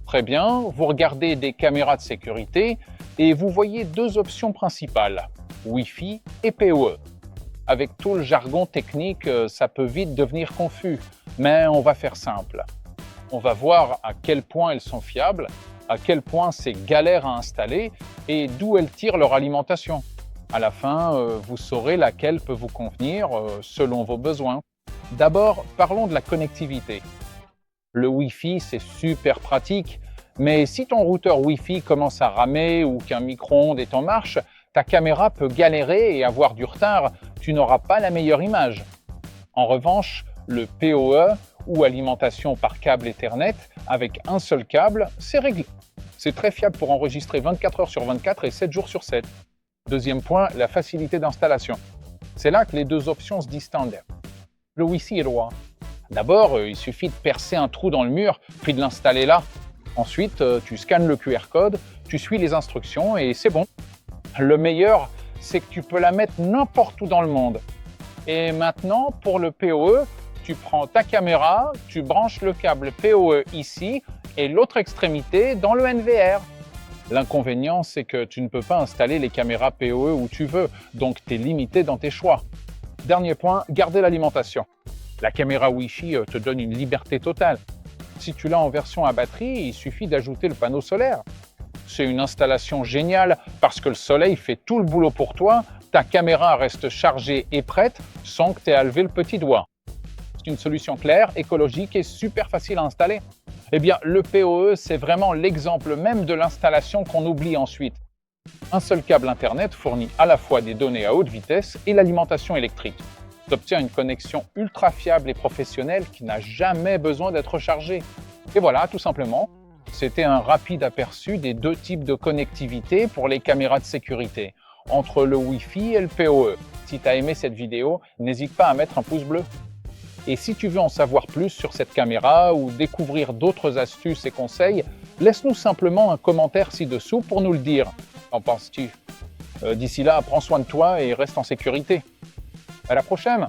Très bien, vous regardez des caméras de sécurité et vous voyez deux options principales, Wi-Fi et PoE. Avec tout le jargon technique, ça peut vite devenir confus, mais on va faire simple. On va voir à quel point elles sont fiables, à quel point c'est galère à installer et d'où elles tirent leur alimentation. À la fin, vous saurez laquelle peut vous convenir selon vos besoins. D'abord, parlons de la connectivité. Le Wi-Fi, c'est super pratique, mais si ton routeur Wi-Fi commence à ramer ou qu'un micro-ondes est en marche, ta caméra peut galérer et avoir du retard, tu n'auras pas la meilleure image. En revanche, le PoE ou alimentation par câble Ethernet, avec un seul câble, c'est réglé. C'est très fiable pour enregistrer 24 heures sur 24 et 7 jours sur 7. Deuxième point, la facilité d'installation. C'est là que les deux options se distinguent. Le Wi-Fi est droit. D'abord, il suffit de percer un trou dans le mur, puis de l'installer là. Ensuite, tu scannes le QR code, tu suis les instructions et c'est bon. Le meilleur, c'est que tu peux la mettre n'importe où dans le monde. Et maintenant, pour le PoE, tu prends ta caméra, tu branches le câble PoE ici et l'autre extrémité dans le NVR. L'inconvénient, c'est que tu ne peux pas installer les caméras PoE où tu veux, donc tu es limité dans tes choix. Dernier point, garder l'alimentation. La caméra Wi-Fi te donne une liberté totale. Si tu l'as en version à batterie, il suffit d'ajouter le panneau solaire. C'est une installation géniale parce que le soleil fait tout le boulot pour toi, ta caméra reste chargée et prête sans que tu aies à lever le petit doigt. C'est une solution claire, écologique et super facile à installer. Eh bien, le PoE, c'est vraiment l'exemple même de l'installation qu'on oublie ensuite. Un seul câble Internet fournit à la fois des données à haute vitesse et l'alimentation électrique. Tu obtiens une connexion ultra fiable et professionnelle qui n'a jamais besoin d'être chargée. Et voilà, tout simplement, c'était un rapide aperçu des deux types de connectivité pour les caméras de sécurité, entre le Wi-Fi et le PoE. Si tu as aimé cette vidéo, n'hésite pas à mettre un pouce bleu. Et si tu veux en savoir plus sur cette caméra ou découvrir d'autres astuces et conseils, laisse-nous simplement un commentaire ci-dessous pour nous le dire. Qu'en penses-tu ? D'ici là, prends soin de toi et reste en sécurité. À la prochaine!